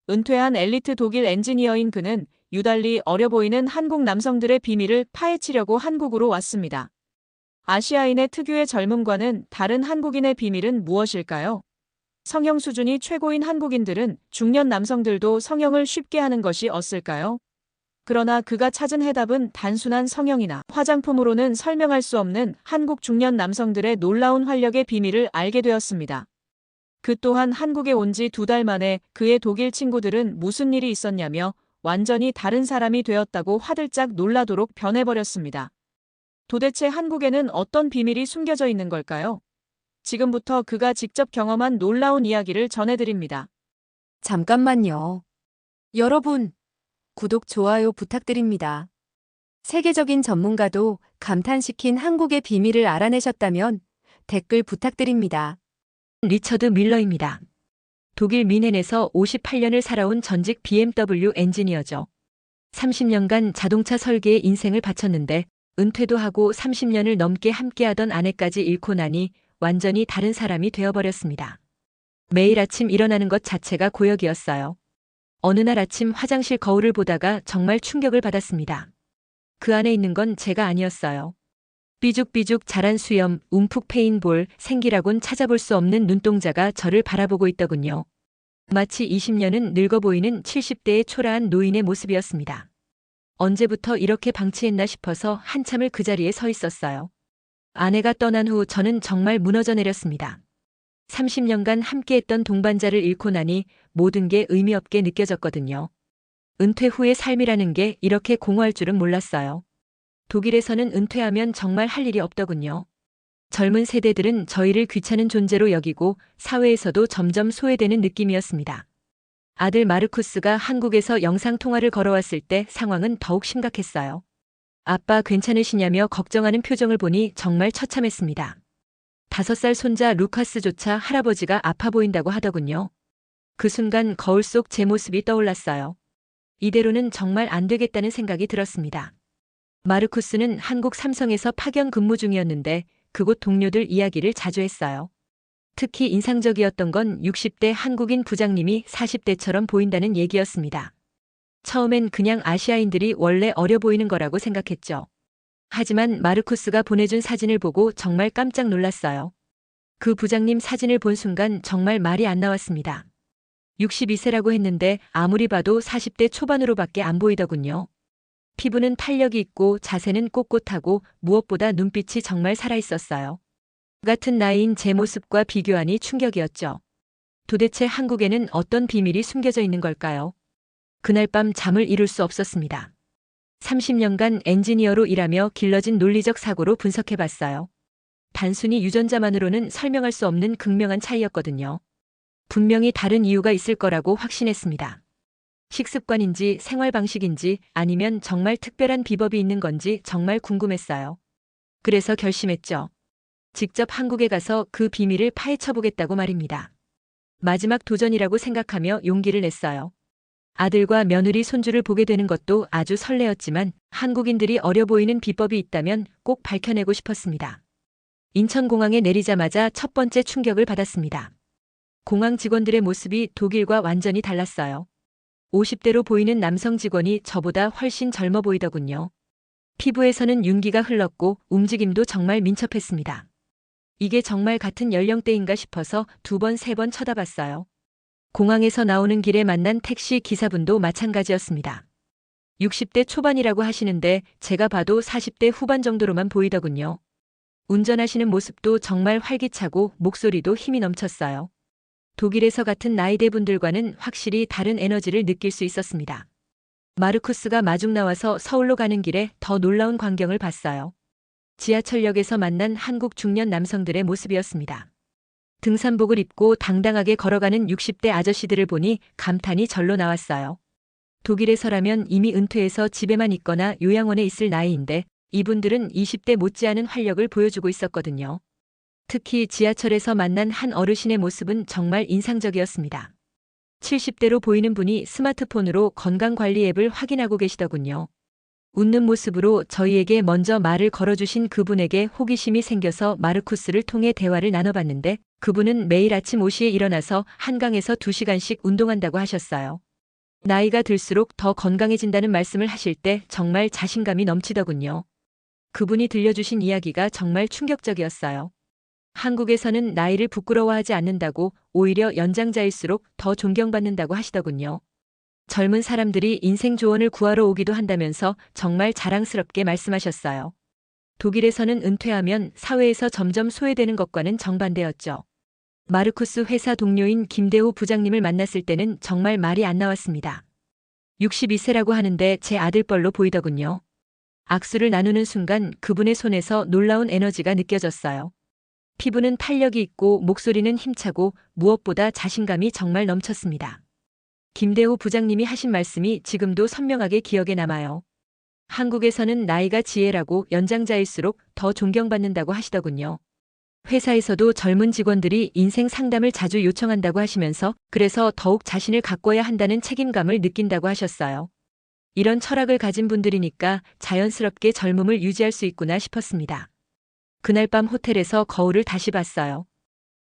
은퇴한 엘리트 독일 엔지니어인 그는 유달리 어려 보이는 한국 남성들의 비밀을 파헤치려고 한국으로 왔습니다. 아시아인의 특유의 젊음과는 다른 한국인의 비밀은 무엇일까요? 성형 수준이 최고인 한국인들은 중년 남성들도 성형을 쉽게 하는 것이 없을까요? 그러나 그가 찾은 해답은 단순한 성형이나 화장품으로는 설명할 수 없는 한국 중년 남성들의 놀라운 활력의 비밀을 알게 되었습니다. 그 또한 한국에 온 지 2달 만에 그의 독일 친구들은 무슨 일이 있었냐며 완전히 다른 사람이 되었다고 화들짝 놀라도록 변해버렸습니다. 도대체 한국에는 어떤 비밀이 숨겨져 있는 걸까요? 지금부터 그가 직접 경험한 놀라운 이야기를 전해드립니다. 잠깐만요. 여러분, 구독, 좋아요 부탁드립니다. 세계적인 전문가도 감탄시킨 한국의 비밀을 알아내셨다면 댓글 부탁드립니다. 리처드 밀러입니다. 독일 뮌헨에서 58년을 살아온 전직 BMW 엔지니어죠. 30년간 자동차 설계에 인생을 바쳤는데 은퇴도 하고 30년을 넘게 함께하던 아내까지 잃고 나니 완전히 다른 사람이 되어버렸습니다. 매일 아침 일어나는 것 자체가 고역이었어요. 어느 날 아침 화장실 거울을 보다가 정말 충격을 받았습니다. 그 안에 있는 건 제가 아니었어요. 삐죽삐죽 자란 수염, 움푹 패인 볼, 생기라곤 찾아볼 수 없는 눈동자가 저를 바라보고 있더군요. 마치 20년은 늙어 보이는 70대의 초라한 노인의 모습이었습니다. 언제부터 이렇게 방치했나 싶어서 한참을 그 자리에 서 있었어요. 아내가 떠난 후 저는 정말 무너져 내렸습니다. 30년간 함께했던 동반자를 잃고 나니 모든 게 의미 없게 느껴졌거든요. 은퇴 후의 삶이라는 게 이렇게 공허할 줄은 몰랐어요. 독일에서는 은퇴하면 정말 할 일이 없더군요. 젊은 세대들은 저희를 귀찮은 존재로 여기고 사회에서도 점점 소외되는 느낌이었습니다. 아들 마르쿠스가 한국에서 영상통화를 걸어왔을 때 상황은 더욱 심각했어요. 아빠 괜찮으시냐며 걱정하는 표정을 보니 정말 처참했습니다. 5살 손자 루카스조차 할아버지가 아파 보인다고 하더군요. 그 순간 거울 속 제 모습이 떠올랐어요. 이대로는 정말 안 되겠다는 생각이 들었습니다. 마르쿠스는 한국 삼성에서 파견 근무 중이었는데 그곳 동료들 이야기를 자주 했어요. 특히 인상적이었던 건 60대 한국인 부장님이 40대처럼 보인다는 얘기였습니다. 처음엔 그냥 아시아인들이 원래 어려 보이는 거라고 생각했죠. 하지만 마르쿠스가 보내준 사진을 보고 정말 깜짝 놀랐어요. 그 부장님 사진을 본 순간 정말 말이 안 나왔습니다. 62세라고 했는데 아무리 봐도 40대 초반으로밖에 안 보이더군요. 피부는 탄력이 있고 자세는 꼿꼿하고 무엇보다 눈빛이 정말 살아있었어요. 같은 나이인 제 모습과 비교하니 충격이었죠. 도대체 한국에는 어떤 비밀이 숨겨져 있는 걸까요? 그날 밤 잠을 이룰 수 없었습니다. 30년간 엔지니어로 일하며 길러진 논리적 사고로 분석해봤어요. 단순히 유전자만으로는 설명할 수 없는 극명한 차이였거든요. 분명히 다른 이유가 있을 거라고 확신했습니다. 식습관인지 생활 방식인지 아니면 정말 특별한 비법이 있는 건지 정말 궁금했어요. 그래서 결심했죠. 직접 한국에 가서 그 비밀을 파헤쳐보겠다고 말입니다. 마지막 도전이라고 생각하며 용기를 냈어요. 아들과 며느리 손주를 보게 되는 것도 아주 설레었지만 한국인들이 어려 보이는 비법이 있다면 꼭 밝혀내고 싶었습니다. 인천공항에 내리자마자 첫 번째 충격을 받았습니다. 공항 직원들의 모습이 독일과 완전히 달랐어요. 50대로 보이는 남성 직원이 저보다 훨씬 젊어 보이더군요. 피부에서는 윤기가 흘렀고 움직임도 정말 민첩했습니다. 이게 정말 같은 연령대인가 싶어서 2번, 3번 쳐다봤어요. 공항에서 나오는 길에 만난 택시 기사분도 마찬가지였습니다. 60대 초반이라고 하시는데 제가 봐도 40대 후반 정도로만 보이더군요. 운전하시는 모습도 정말 활기차고 목소리도 힘이 넘쳤어요. 독일에서 같은 나이대 분들과는 확실히 다른 에너지를 느낄 수 있었습니다. 마르쿠스가 마중 나와서 서울로 가는 길에 더 놀라운 광경을 봤어요. 지하철역에서 만난 한국 중년 남성들의 모습이었습니다. 등산복을 입고 당당하게 걸어가는 60대 아저씨들을 보니 감탄이 절로 나왔어요. 독일에서라면 이미 은퇴해서 집에만 있거나 요양원에 있을 나이인데 이분들은 20대 못지않은 활력을 보여주고 있었거든요. 특히 지하철에서 만난 한 어르신의 모습은 정말 인상적이었습니다. 70대로 보이는 분이 스마트폰으로 건강관리 앱을 확인하고 계시더군요. 웃는 모습으로 저희에게 먼저 말을 걸어주신 그분에게 호기심이 생겨서 마르쿠스를 통해 대화를 나눠봤는데 그분은 매일 아침 5시에 일어나서 한강에서 2시간씩 운동한다고 하셨어요. 나이가 들수록 더 건강해진다는 말씀을 하실 때 정말 자신감이 넘치더군요. 그분이 들려주신 이야기가 정말 충격적이었어요. 한국에서는 나이를 부끄러워하지 않는다고 오히려 연장자일수록 더 존경받는다고 하시더군요. 젊은 사람들이 인생 조언을 구하러 오기도 한다면서 정말 자랑스럽게 말씀하셨어요. 독일에서는 은퇴하면 사회에서 점점 소외되는 것과는 정반대였죠. 마르쿠스 회사 동료인 김대호 부장님을 만났을 때는 정말 말이 안 나왔습니다. 62세라고 하는데 제 아들뻘로 보이더군요. 악수를 나누는 순간 그분의 손에서 놀라운 에너지가 느껴졌어요. 피부는 탄력이 있고 목소리는 힘차고 무엇보다 자신감이 정말 넘쳤습니다. 김대호 부장님이 하신 말씀이 지금도 선명하게 기억에 남아요. 한국에서는 나이가 지혜라고 연장자일수록 더 존경받는다고 하시더군요. 회사에서도 젊은 직원들이 인생 상담을 자주 요청한다고 하시면서 그래서 더욱 자신을 가꿔야 한다는 책임감을 느낀다고 하셨어요. 이런 철학을 가진 분들이니까 자연스럽게 젊음을 유지할 수 있구나 싶었습니다. 그날 밤 호텔에서 거울을 다시 봤어요.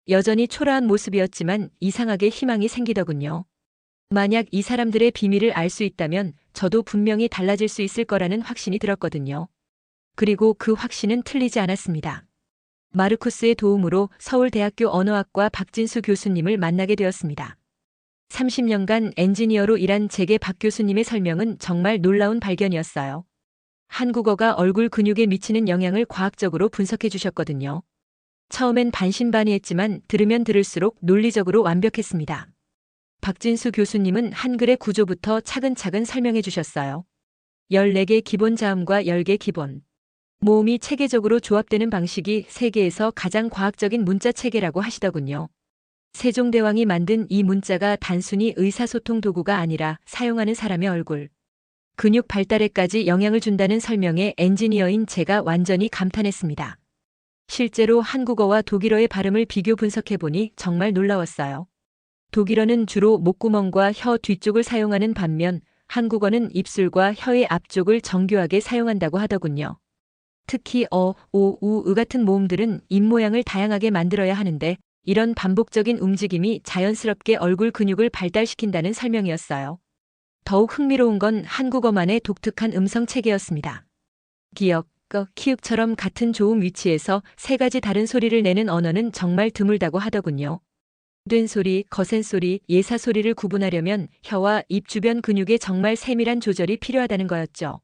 여전히 초라한 모습이었지만 이상하게 희망이 생기더군요. 만약 이 사람들의 비밀을 알 수 있다면 저도 분명히 달라질 수 있을 거라는 확신이 들었거든요. 그리고 그 확신은 틀리지 않았습니다. 마르쿠스의 도움으로 서울대학교 언어학과 박진수 교수님을 만나게 되었습니다. 30년간 엔지니어로 일한 제게 박 교수님의 설명은 정말 놀라운 발견이었어요. 한국어가 얼굴 근육에 미치는 영향을 과학적으로 분석해 주셨거든요. 처음엔 반신반의했지만 들으면 들을수록 논리적으로 완벽했습니다. 박진수 교수님은 한글의 구조부터 차근차근 설명해 주셨어요. 14개 기본 자음과 10개 기본 모음이 체계적으로 조합되는 방식이 세계에서 가장 과학적인 문자 체계라고 하시더군요. 세종대왕이 만든 이 문자가 단순히 의사소통 도구가 아니라 사용하는 사람의 얼굴, 근육 발달에까지 영향을 준다는 설명에 엔지니어인 제가 완전히 감탄했습니다. 실제로 한국어와 독일어의 발음을 비교 분석해보니 정말 놀라웠어요. 독일어는 주로 목구멍과 혀 뒤쪽을 사용하는 반면 한국어는 입술과 혀의 앞쪽을 정교하게 사용한다고 하더군요. 특히 오, 우 같은 모음들은 입모양을 다양하게 만들어야 하는데 이런 반복적인 움직임이 자연스럽게 얼굴 근육을 발달시킨다는 설명이었어요. 더욱 흥미로운 건 한국어만의 독특한 음성 체계였습니다. 기역, 키읔처럼 같은 조음 위치에서 세 가지 다른 소리를 내는 언어는 정말 드물다고 하더군요. 된 소리, 거센 소리, 예사 소리를 구분하려면 혀와 입 주변 근육의 정말 세밀한 조절이 필요하다는 거였죠.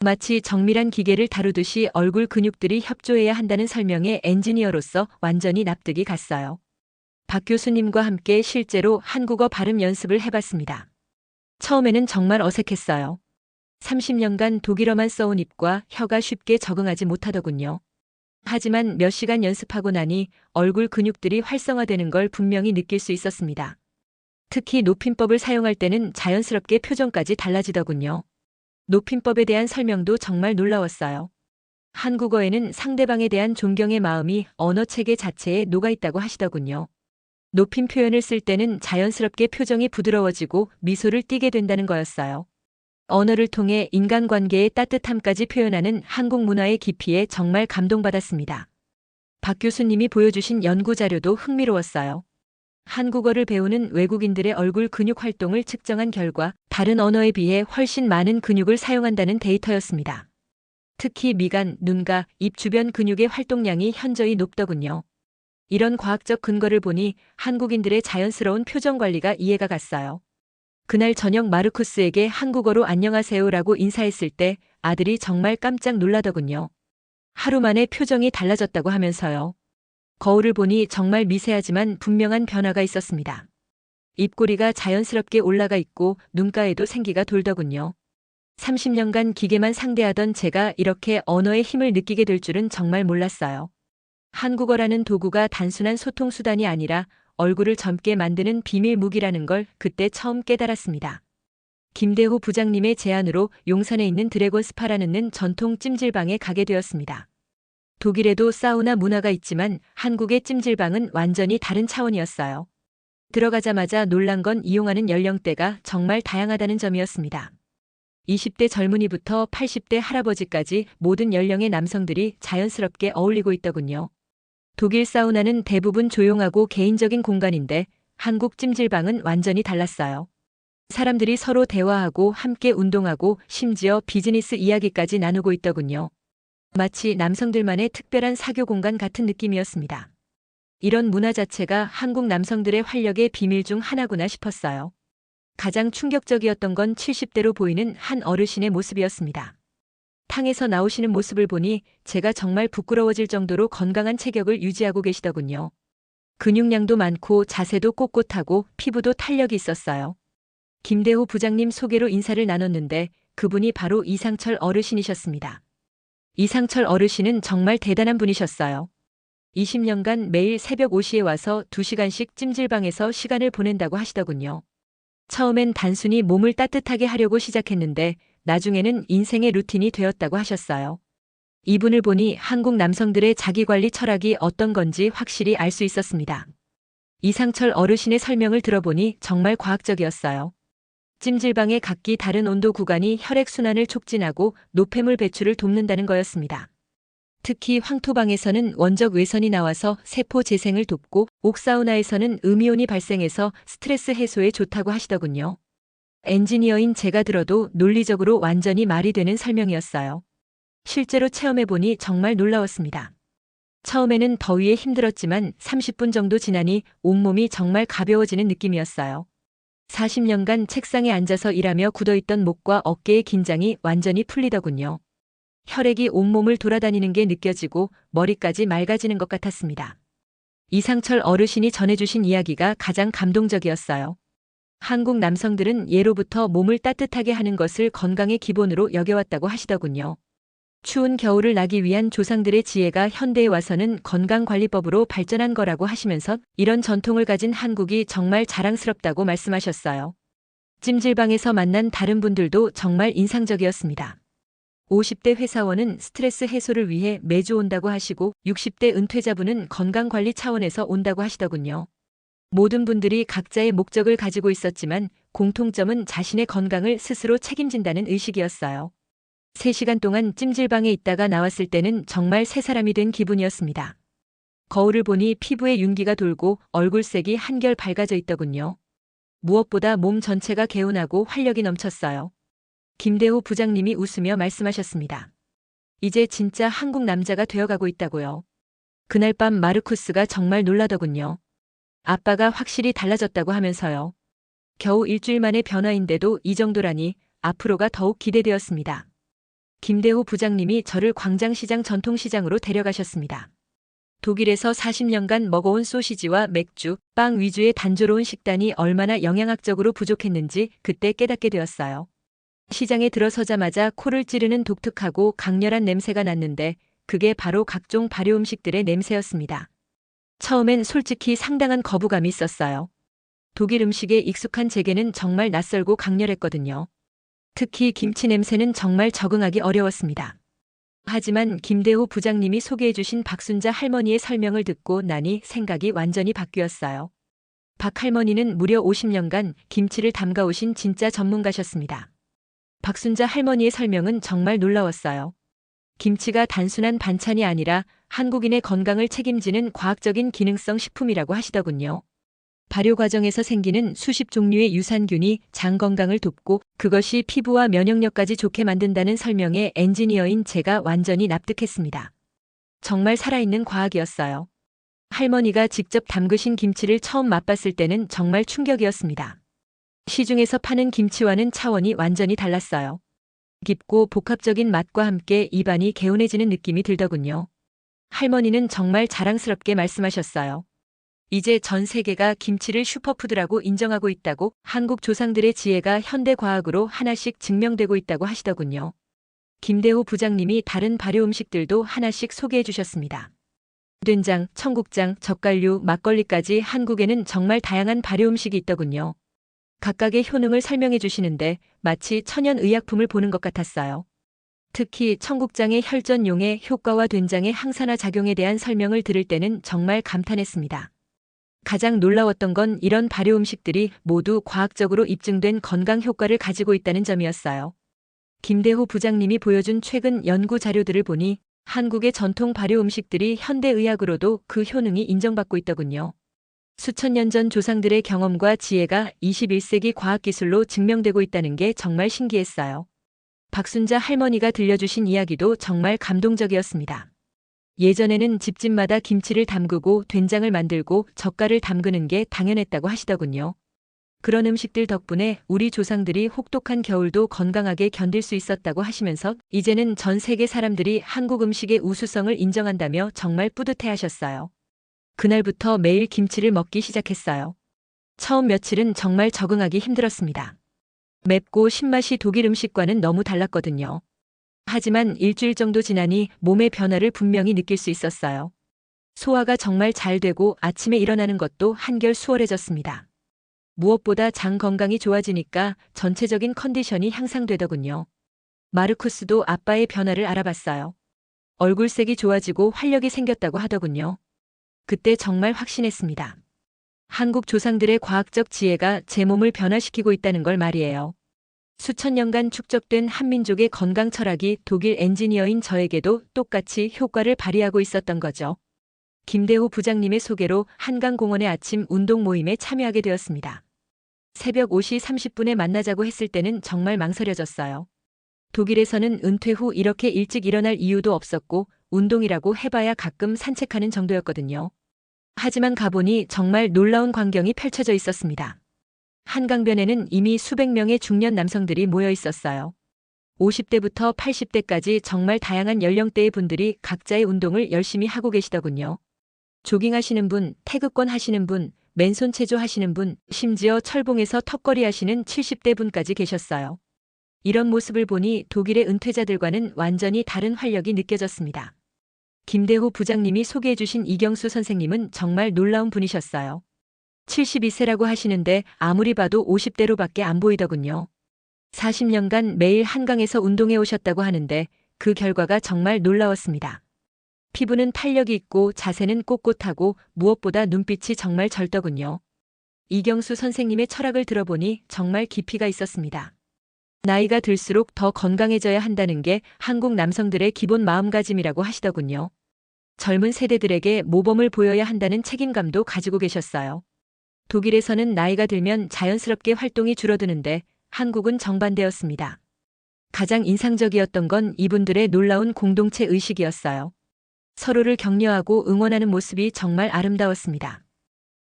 마치 정밀한 기계를 다루듯이 얼굴 근육들이 협조해야 한다는 설명에 엔지니어로서 완전히 납득이 갔어요. 박 교수님과 함께 실제로 한국어 발음 연습을 해봤습니다. 처음에는 정말 어색했어요. 30년간 독일어만 써온 입과 혀가 쉽게 적응하지 못하더군요. 하지만 몇 시간 연습하고 나니 얼굴 근육들이 활성화되는 걸 분명히 느낄 수 있었습니다. 특히 높임법을 사용할 때는 자연스럽게 표정까지 달라지더군요. 높임법에 대한 설명도 정말 놀라웠어요. 한국어에는 상대방에 대한 존경의 마음이 언어 체계 자체에 녹아있다고 하시더군요. 높임 표현을 쓸 때는 자연스럽게 표정이 부드러워지고 미소를 띠게 된다는 거였어요. 언어를 통해 인간관계의 따뜻함까지 표현하는 한국 문화의 깊이에 정말 감동받았습니다. 박 교수님이 보여주신 연구 자료도 흥미로웠어요. 한국어를 배우는 외국인들의 얼굴 근육 활동을 측정한 결과 다른 언어에 비해 훨씬 많은 근육을 사용한다는 데이터였습니다. 특히 미간, 눈가, 입 주변 근육의 활동량이 현저히 높더군요. 이런 과학적 근거를 보니 한국인들의 자연스러운 표정 관리가 이해가 갔어요. 그날 저녁 마르쿠스에게 한국어로 안녕하세요라고 인사했을 때 아들이 정말 깜짝 놀라더군요. 하루 만에 표정이 달라졌다고 하면서요. 거울을 보니 정말 미세하지만 분명한 변화가 있었습니다. 입꼬리가 자연스럽게 올라가 있고 눈가에도 생기가 돌더군요. 30년간 기계만 상대하던 제가 이렇게 언어의 힘을 느끼게 될 줄은 정말 몰랐어요. 한국어라는 도구가 단순한 소통 수단이 아니라 얼굴을 젊게 만드는 비밀 무기라는 걸 그때 처음 깨달았습니다. 김대호 부장님의 제안으로 용산에 있는 드래곤 스파라는 전통 찜질방에 가게 되었습니다. 독일에도 사우나 문화가 있지만 한국의 찜질방은 완전히 다른 차원이었어요. 들어가자마자 놀란 건 이용하는 연령대가 정말 다양하다는 점이었습니다. 20대 젊은이부터 80대 할아버지까지 모든 연령의 남성들이 자연스럽게 어울리고 있더군요. 독일 사우나는 대부분 조용하고 개인적인 공간인데 한국 찜질방은 완전히 달랐어요. 사람들이 서로 대화하고 함께 운동하고 심지어 비즈니스 이야기까지 나누고 있더군요. 마치 남성들만의 특별한 사교 공간 같은 느낌이었습니다. 이런 문화 자체가 한국 남성들의 활력의 비밀 중 하나구나 싶었어요. 가장 충격적이었던 건 70대로 보이는 한 어르신의 모습이었습니다. 탕에서 나오시는 모습을 보니 제가 정말 부끄러워질 정도로 건강한 체격을 유지하고 계시더군요. 근육량도 많고 자세도 꼿꼿하고 피부도 탄력이 있었어요. 김대호 부장님 소개로 인사를 나눴는데 그분이 바로 이상철 어르신이셨습니다. 이상철 어르신은 정말 대단한 분이셨어요. 20년간 매일 새벽 5시에 와서 2시간씩 찜질방에서 시간을 보낸다고 하시더군요. 처음엔 단순히 몸을 따뜻하게 하려고 시작했는데 나중에는 인생의 루틴이 되었다고 하셨어요. 이분을 보니 한국 남성들의 자기관리 철학이 어떤 건지 확실히 알 수 있었습니다. 이상철 어르신의 설명을 들어보니 정말 과학적이었어요. 찜질방의 각기 다른 온도 구간이 혈액순환을 촉진하고 노폐물 배출을 돕는다는 거였습니다. 특히 황토방에서는 원적 외선이 나와서 세포 재생을 돕고 옥사우나에서는 음이온이 발생해서 스트레스 해소에 좋다고 하시더군요. 엔지니어인 제가 들어도 논리적으로 완전히 말이 되는 설명이었어요. 실제로 체험해보니 정말 놀라웠습니다. 처음에는 더위에 힘들었지만 30분 정도 지나니 온몸이 정말 가벼워지는 느낌이었어요. 40년간 책상에 앉아서 일하며 굳어있던 목과 어깨의 긴장이 완전히 풀리더군요. 혈액이 온몸을 돌아다니는 게 느껴지고 머리까지 맑아지는 것 같았습니다. 이상철 어르신이 전해주신 이야기가 가장 감동적이었어요. 한국 남성들은 예로부터 몸을 따뜻하게 하는 것을 건강의 기본으로 여겨왔다고 하시더군요. 추운 겨울을 나기 위한 조상들의 지혜가 현대에 와서는 건강관리법으로 발전한 거라고 하시면서 이런 전통을 가진 한국이 정말 자랑스럽다고 말씀하셨어요. 찜질방에서 만난 다른 분들도 정말 인상적이었습니다. 50대 회사원은 스트레스 해소를 위해 매주 온다고 하시고 60대 은퇴자분은 건강관리 차원에서 온다고 하시더군요. 모든 분들이 각자의 목적을 가지고 있었지만 공통점은 자신의 건강을 스스로 책임진다는 의식이었어요. 3시간 동안 찜질방에 있다가 나왔을 때는 정말 새 사람이 된 기분이었습니다. 거울을 보니 피부에 윤기가 돌고 얼굴색이 한결 밝아져 있더군요. 무엇보다 몸 전체가 개운하고 활력이 넘쳤어요. 김대호 부장님이 웃으며 말씀하셨습니다. 이제 진짜 한국 남자가 되어가고 있다고요. 그날 밤 마르쿠스가 정말 놀라더군요. 아빠가 확실히 달라졌다고 하면서요. 겨우 일주일 만의 변화인데도 이 정도라니 앞으로가 더욱 기대되었습니다. 김대호 부장님이 저를 광장시장 전통시장으로 데려가셨습니다. 독일에서 40년간 먹어온 소시지와 맥주, 빵 위주의 단조로운 식단이 얼마나 영양학적으로 부족했는지 그때 깨닫게 되었어요. 시장에 들어서자마자 코를 찌르는 독특하고 강렬한 냄새가 났는데 그게 바로 각종 발효 음식들의 냄새였습니다. 처음엔 솔직히 상당한 거부감이 있었어요. 독일 음식에 익숙한 제게는 정말 낯설고 강렬했거든요. 특히 김치 냄새는 정말 적응하기 어려웠습니다. 하지만 김대호 부장님이 소개해주신 박순자 할머니의 설명을 듣고 나니 생각이 완전히 바뀌었어요. 박 할머니는 무려 50년간 김치를 담가오신 진짜 전문가셨습니다. 박순자 할머니의 설명은 정말 놀라웠어요. 김치가 단순한 반찬이 아니라 한국인의 건강을 책임지는 과학적인 기능성 식품이라고 하시더군요. 발효 과정에서 생기는 수십 종류의 유산균이 장 건강을 돕고 그것이 피부와 면역력까지 좋게 만든다는 설명에 엔지니어인 제가 완전히 납득했습니다. 정말 살아있는 과학이었어요. 할머니가 직접 담그신 김치를 처음 맛봤을 때는 정말 충격이었습니다. 시중에서 파는 김치와는 차원이 완전히 달랐어요. 깊고 복합적인 맛과 함께 입안이 개운해지는 느낌이 들더군요. 할머니는 정말 자랑스럽게 말씀하셨어요. 이제 전 세계가 김치를 슈퍼푸드라고 인정하고 있다고 한국 조상들의 지혜가 현대 과학으로 하나씩 증명되고 있다고 하시더군요. 김대호 부장님이 다른 발효 음식들도 하나씩 소개해 주셨습니다. 된장, 청국장, 젓갈류, 막걸리까지 한국에는 정말 다양한 발효 음식이 있더군요. 각각의 효능을 설명해 주시는데 마치 천연 의약품을 보는 것 같았어요. 특히 청국장의 혈전용의 효과와 된장의 항산화 작용에 대한 설명을 들을 때는 정말 감탄했습니다. 가장 놀라웠던 건 이런 발효 음식들이 모두 과학적으로 입증된 건강 효과를 가지고 있다는 점이었어요. 김대호 부장님이 보여준 최근 연구 자료들을 보니 한국의 전통 발효 음식들이 현대 의학으로도 그 효능이 인정받고 있더군요. 수천 년 전 조상들의 경험과 지혜가 21세기 과학기술로 증명되고 있다는 게 정말 신기했어요. 박순자 할머니가 들려주신 이야기도 정말 감동적이었습니다. 예전에는 집집마다 김치를 담그고 된장을 만들고 젓갈을 담그는 게 당연했다고 하시더군요. 그런 음식들 덕분에 우리 조상들이 혹독한 겨울도 건강하게 견딜 수 있었다고 하시면서 이제는 전 세계 사람들이 한국 음식의 우수성을 인정한다며 정말 뿌듯해하셨어요. 그날부터 매일 김치를 먹기 시작했어요. 처음 며칠은 정말 적응하기 힘들었습니다. 맵고 신맛이 독일 음식과는 너무 달랐거든요. 하지만 일주일 정도 지나니 몸의 변화를 분명히 느낄 수 있었어요. 소화가 정말 잘 되고 아침에 일어나는 것도 한결 수월해졌습니다. 무엇보다 장 건강이 좋아지니까 전체적인 컨디션이 향상되더군요. 마르쿠스도 아빠의 변화를 알아봤어요. 얼굴색이 좋아지고 활력이 생겼다고 하더군요. 그때 정말 확신했습니다. 한국 조상들의 과학적 지혜가 제 몸을 변화시키고 있다는 걸 말이에요. 수천 년간 축적된 한민족의 건강 철학이 독일 엔지니어인 저에게도 똑같이 효과를 발휘하고 있었던 거죠. 김대호 부장님의 소개로 한강공원의 아침 운동 모임에 참여하게 되었습니다. 새벽 5시 30분에 만나자고 했을 때는 정말 망설여졌어요. 독일에서는 은퇴 후 이렇게 일찍 일어날 이유도 없었고 운동이라고 해봐야 가끔 산책하는 정도였거든요. 하지만 가보니 정말 놀라운 광경이 펼쳐져 있었습니다. 한강변에는 이미 수백 명의 중년 남성들이 모여 있었어요. 50대부터 80대까지 정말 다양한 연령대의 분들이 각자의 운동을 열심히 하고 계시더군요. 조깅하시는 분, 태극권 하시는 분, 맨손 체조 하시는 분, 심지어 철봉에서 턱걸이 하시는 70대 분까지 계셨어요. 이런 모습을 보니 독일의 은퇴자들과는 완전히 다른 활력이 느껴졌습니다. 김대호 부장님이 소개해 주신 이경수 선생님은 정말 놀라운 분이셨어요. 72세라고 하시는데 아무리 봐도 50대로밖에 안 보이더군요. 40년간 매일 한강에서 운동해 오셨다고 하는데 그 결과가 정말 놀라웠습니다. 피부는 탄력이 있고 자세는 꼿꼿하고 무엇보다 눈빛이 정말 젊더군요. 이경수 선생님의 철학을 들어보니 정말 깊이가 있었습니다. 나이가 들수록 더 건강해져야 한다는 게 한국 남성들의 기본 마음가짐이라고 하시더군요. 젊은 세대들에게 모범을 보여야 한다는 책임감도 가지고 계셨어요. 독일에서는 나이가 들면 자연스럽게 활동이 줄어드는데 한국은 정반대였습니다. 가장 인상적이었던 건 이분들의 놀라운 공동체 의식이었어요. 서로를 격려하고 응원하는 모습이 정말 아름다웠습니다.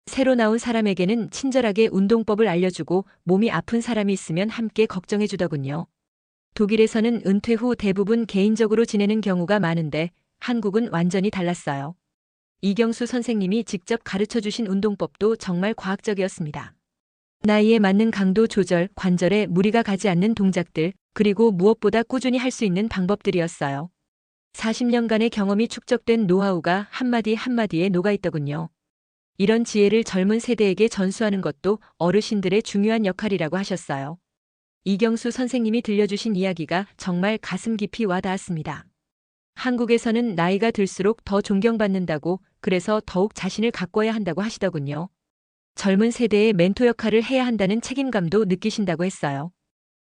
새로 나온 사람에게는 친절하게 운동법을 알려주고 몸이 아픈 사람이 있으면 함께 걱정해 주더군요. 독일에서는 은퇴 후 대부분 개인적으로 지내는 경우가 많은데 한국은 완전히 달랐어요. 이경수 선생님이 직접 가르쳐 주신 운동법도 정말 과학적이었습니다. 나이에 맞는 강도 조절, 관절에 무리가 가지 않는 동작들, 그리고 무엇보다 꾸준히 할 수 있는 방법들이었어요. 40년간의 경험이 축적된 노하우가 한마디 한마디에 녹아있더군요. 이런 지혜를 젊은 세대에게 전수하는 것도 어르신들의 중요한 역할이라고 하셨어요. 이경수 선생님이 들려주신 이야기가 정말 가슴 깊이 와닿았습니다. 한국에서는 나이가 들수록 더 존경받는다고, 그래서 더욱 자신을 가꿔야 한다고 하시더군요. 젊은 세대의 멘토 역할을 해야 한다는 책임감도 느끼신다고 했어요.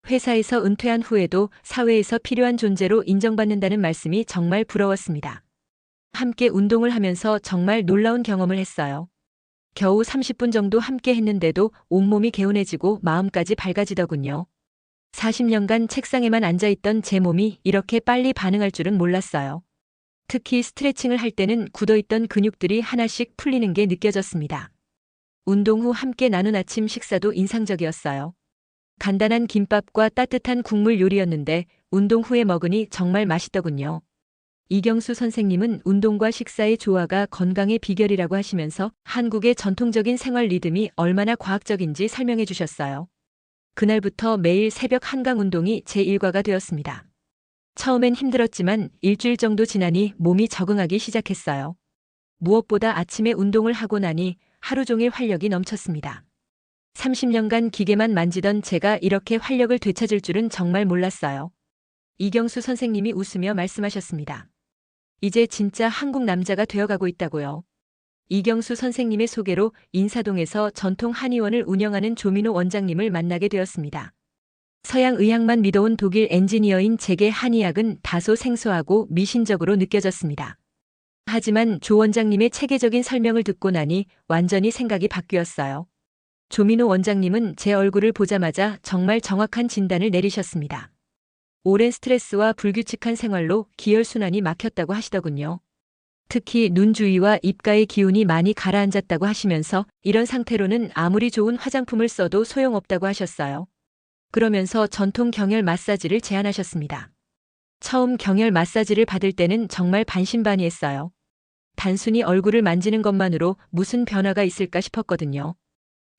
회사에서 은퇴한 후에도 사회에서 필요한 존재로 인정받는다는 말씀이 정말 부러웠습니다. 함께 운동을 하면서 정말 놀라운 경험을 했어요. 겨우 30분 정도 함께 했는데도 온몸이 개운해지고 마음까지 밝아지더군요. 40년간 책상에만 앉아있던 제 몸이 이렇게 빨리 반응할 줄은 몰랐어요. 특히 스트레칭을 할 때는 굳어있던 근육들이 하나씩 풀리는 게 느껴졌습니다. 운동 후 함께 나눈 아침 식사도 인상적이었어요. 간단한 김밥과 따뜻한 국물 요리였는데 운동 후에 먹으니 정말 맛있더군요. 이경수 선생님은 운동과 식사의 조화가 건강의 비결이라고 하시면서 한국의 전통적인 생활 리듬이 얼마나 과학적인지 설명해 주셨어요. 그날부터 매일 새벽 한강 운동이 제 일과가 되었습니다. 처음엔 힘들었지만 일주일 정도 지나니 몸이 적응하기 시작했어요. 무엇보다 아침에 운동을 하고 나니 하루 종일 활력이 넘쳤습니다. 30년간 기계만 만지던 제가 이렇게 활력을 되찾을 줄은 정말 몰랐어요. 이경수 선생님이 웃으며 말씀하셨습니다. 이제 진짜 한국 남자가 되어가고 있다고요. 이경수 선생님의 소개로 인사동에서 전통 한의원을 운영하는 조민호 원장님을 만나게 되었습니다. 서양 의학만 믿어온 독일 엔지니어인 제게 한의학은 다소 생소하고 미신적으로 느껴졌습니다. 하지만 조 원장님의 체계적인 설명을 듣고 나니 완전히 생각이 바뀌었어요. 조민호 원장님은 제 얼굴을 보자마자 정말 정확한 진단을 내리셨습니다. 오랜 스트레스와 불규칙한 생활로 기혈순환이 막혔다고 하시더군요. 특히 눈 주위와 입가의 기운이 많이 가라앉았다고 하시면서 이런 상태로는 아무리 좋은 화장품을 써도 소용없다고 하셨어요. 그러면서 전통 경혈 마사지를 제안하셨습니다. 처음 경혈 마사지를 받을 때는 정말 반신반의했어요. 단순히 얼굴을 만지는 것만으로 무슨 변화가 있을까 싶었거든요.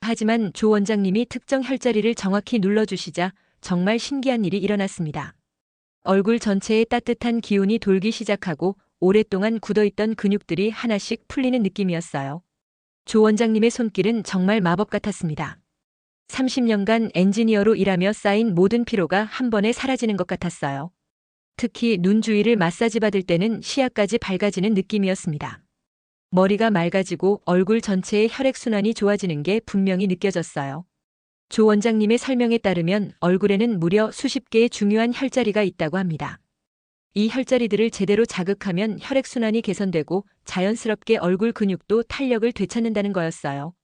하지만 조 원장님이 특정 혈자리를 정확히 눌러주시자 정말 신기한 일이 일어났습니다. 얼굴 전체에 따뜻한 기운이 돌기 시작하고 오랫동안 굳어있던 근육들이 하나씩 풀리는 느낌이었어요. 조 원장님의 손길은 정말 마법 같았습니다. 30년간 엔지니어로 일하며 쌓인 모든 피로가 한 번에 사라지는 것 같았어요. 특히 눈 주위를 마사지 받을 때는 시야까지 밝아지는 느낌이었습니다. 머리가 맑아지고 얼굴 전체의 혈액순환이 좋아지는 게 분명히 느껴졌어요. 조 원장님의 설명에 따르면 얼굴에는 무려 수십 개의 중요한 혈자리가 있다고 합니다. 이 혈자리들을 제대로 자극하면 혈액순환이 개선되고 자연스럽게 얼굴 근육도 탄력을 되찾는다는 거였어요.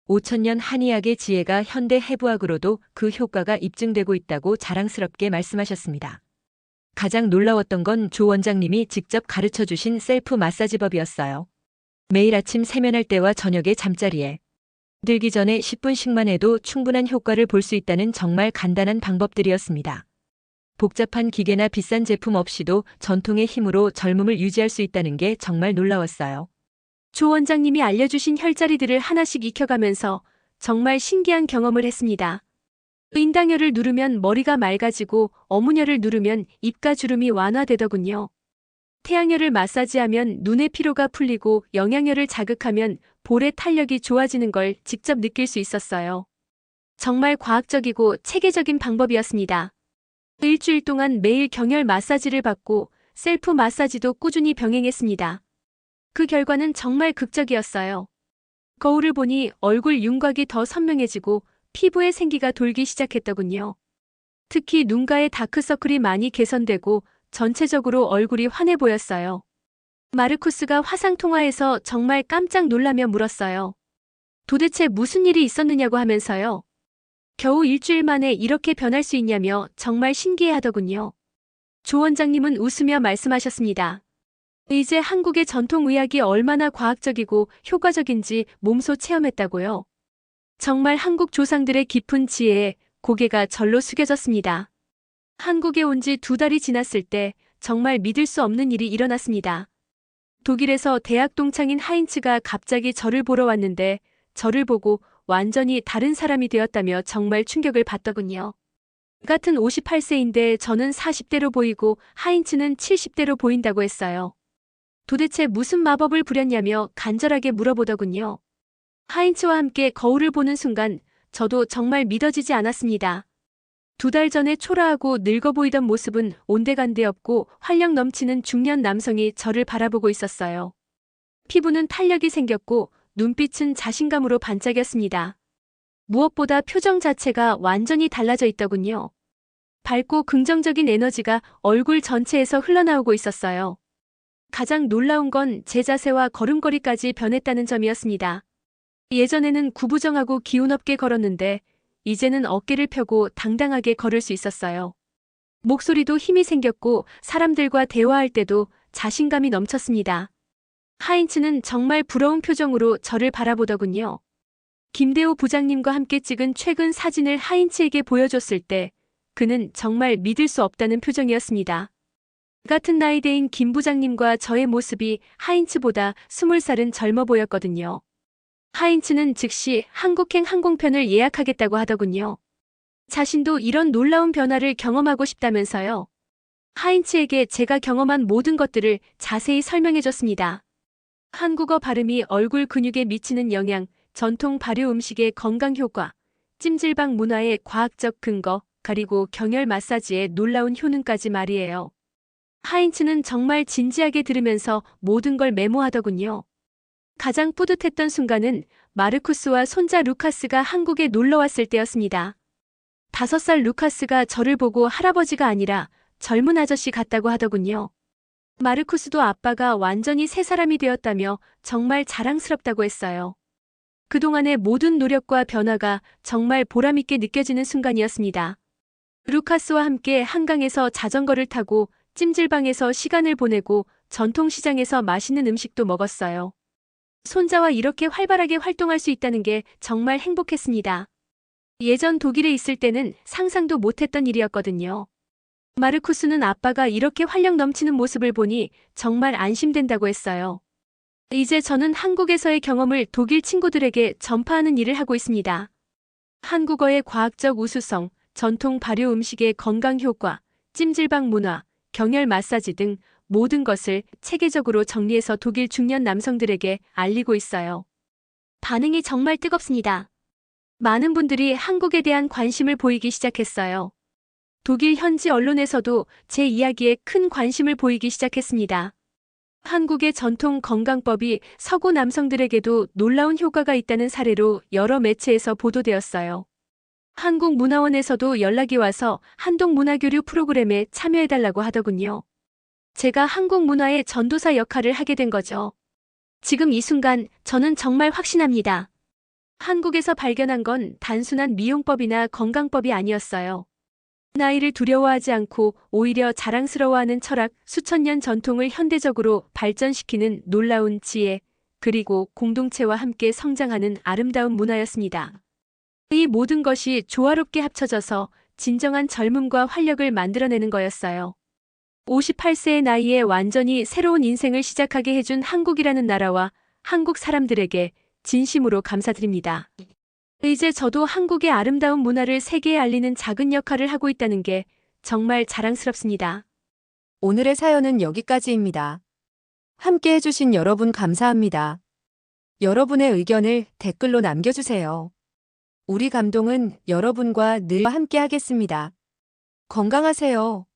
5000년 한의학의 지혜가 현대 해부학으로도 그 효과가 입증되고 있다고 자랑스럽게 말씀하셨습니다. 가장 놀라웠던 건 조 원장님이 직접 가르쳐 주신 셀프 마사지법이었어요. 매일 아침 세면할 때와 저녁에 잠자리에 들기 전에 10분씩만 해도 충분한 효과를 볼 수 있다는 정말 간단한 방법들이었습니다. 복잡한 기계나 비싼 제품 없이도 전통의 힘으로 젊음을 유지할 수 있다는 게 정말 놀라웠어요. 조 원장님이 알려주신 혈자리들을 하나씩 익혀가면서 정말 신기한 경험을 했습니다. 인당혈을 누르면 머리가 맑아지고 어문혈을 누르면 입가 주름이 완화되더군요. 태양혈을 마사지하면 눈의 피로가 풀리고 영양혈을 자극하면 볼의 탄력이 좋아지는 걸 직접 느낄 수 있었어요. 정말 과학적이고 체계적인 방법이었습니다. 일주일 동안 매일 경혈 마사지를 받고 셀프 마사지도 꾸준히 병행했습니다. 그 결과는 정말 극적이었어요. 거울을 보니 얼굴 윤곽이 더 선명해지고 피부에 생기가 돌기 시작했더군요. 특히 눈가의 다크서클이 많이 개선되고 전체적으로 얼굴이 환해 보였어요. 마르쿠스가 화상통화에서 정말 깜짝 놀라며 물었어요. 도대체 무슨 일이 있었느냐고 하면서요. 겨우 일주일 만에 이렇게 변할 수 있냐며 정말 신기해하더군요. 조 원장님은 웃으며 말씀하셨습니다. 이제 한국의 전통의학이 얼마나 과학적이고 효과적인지 몸소 체험했다고요. 정말 한국 조상들의 깊은 지혜에 고개가 절로 숙여졌습니다. 한국에 온 지 2달이 지났을 때 정말 믿을 수 없는 일이 일어났습니다. 독일에서 대학 동창인 하인츠가 갑자기 저를 보러 왔는데 저를 보고 완전히 다른 사람이 되었다며 정말 충격을 받더군요. 같은 58세인데 저는 40대로 보이고 하인츠는 70대로 보인다고 했어요. 도대체 무슨 마법을 부렸냐며 간절하게 물어보더군요. 하인츠와 함께 거울을 보는 순간 저도 정말 믿어지지 않았습니다. 2달 전에 초라하고 늙어 보이던 모습은 온데간데 없고 활력 넘치는 중년 남성이 저를 바라보고 있었어요. 피부는 탄력이 생겼고 눈빛은 자신감으로 반짝였습니다. 무엇보다 표정 자체가 완전히 달라져 있더군요. 밝고 긍정적인 에너지가 얼굴 전체에서 흘러나오고 있었어요. 가장 놀라운 건 제 자세와 걸음걸이까지 변했다는 점이었습니다. 예전에는 구부정하고 기운 없게 걸었는데 이제는 어깨를 펴고 당당하게 걸을 수 있었어요. 목소리도 힘이 생겼고 사람들과 대화할 때도 자신감이 넘쳤습니다. 하인츠는 정말 부러운 표정으로 저를 바라보더군요. 김대호 부장님과 함께 찍은 최근 사진을 하인츠에게 보여줬을 때 그는 정말 믿을 수 없다는 표정이었습니다. 같은 나이대인 김 부장님과 저의 모습이 하인츠보다 20살은 젊어 보였거든요. 하인츠는 즉시 한국행 항공편을 예약하겠다고 하더군요. 자신도 이런 놀라운 변화를 경험하고 싶다면서요. 하인츠에게 제가 경험한 모든 것들을 자세히 설명해줬습니다. 한국어 발음이 얼굴 근육에 미치는 영향, 전통 발효 음식의 건강 효과, 찜질방 문화의 과학적 근거, 그리고 경혈 마사지의 놀라운 효능까지 말이에요. 하인츠는 정말 진지하게 들으면서 모든 걸 메모하더군요. 가장 뿌듯했던 순간은 마르쿠스와 손자 루카스가 한국에 놀러 왔을 때였습니다. 5살 루카스가 저를 보고 할아버지가 아니라 젊은 아저씨 같다고 하더군요. 마르쿠스도 아빠가 완전히 새 사람이 되었다며 정말 자랑스럽다고 했어요. 그동안의 모든 노력과 변화가 정말 보람있게 느껴지는 순간이었습니다. 루카스와 함께 한강에서 자전거를 타고 찜질방에서 시간을 보내고 전통시장에서 맛있는 음식도 먹었어요. 손자와 이렇게 활발하게 활동할 수 있다는 게 정말 행복했습니다. 예전 독일에 있을 때는 상상도 못했던 일이었거든요. 마르쿠스는 아빠가 이렇게 활력 넘치는 모습을 보니 정말 안심된다고 했어요. 이제 저는 한국에서의 경험을 독일 친구들에게 전파하는 일을 하고 있습니다. 한국어의 과학적 우수성, 전통 발효 음식의 건강 효과, 찜질방 문화, 경혈 마사지 등 모든 것을 체계적으로 정리해서 독일 중년 남성들에게 알리고 있어요. 반응이 정말 뜨겁습니다. 많은 분들이 한국에 대한 관심을 보이기 시작했어요. 독일 현지 언론에서도 제 이야기에 큰 관심을 보이기 시작했습니다. 한국의 전통 건강법이 서구 남성들에게도 놀라운 효과가 있다는 사례로 여러 매체에서 보도되었어요. 한국문화원에서도 연락이 와서 한독문화교류 프로그램에 참여해달라고 하더군요. 제가 한국 문화의 전도사 역할을 하게 된 거죠. 지금 이 순간 저는 정말 확신합니다. 한국에서 발견한 건 단순한 미용법이나 건강법이 아니었어요. 나이를 두려워하지 않고 오히려 자랑스러워하는 철학, 수천 년 전통을 현대적으로 발전시키는 놀라운 지혜, 그리고 공동체와 함께 성장하는 아름다운 문화였습니다. 이 모든 것이 조화롭게 합쳐져서 진정한 젊음과 활력을 만들어내는 거였어요. 58세의 나이에 완전히 새로운 인생을 시작하게 해준 한국이라는 나라와 한국 사람들에게 진심으로 감사드립니다. 이제 저도 한국의 아름다운 문화를 세계에 알리는 작은 역할을 하고 있다는 게 정말 자랑스럽습니다. 오늘의 사연은 여기까지입니다. 함께 해주신 여러분 감사합니다. 여러분의 의견을 댓글로 남겨주세요. 우리 감동은 여러분과 늘 함께 하겠습니다. 건강하세요.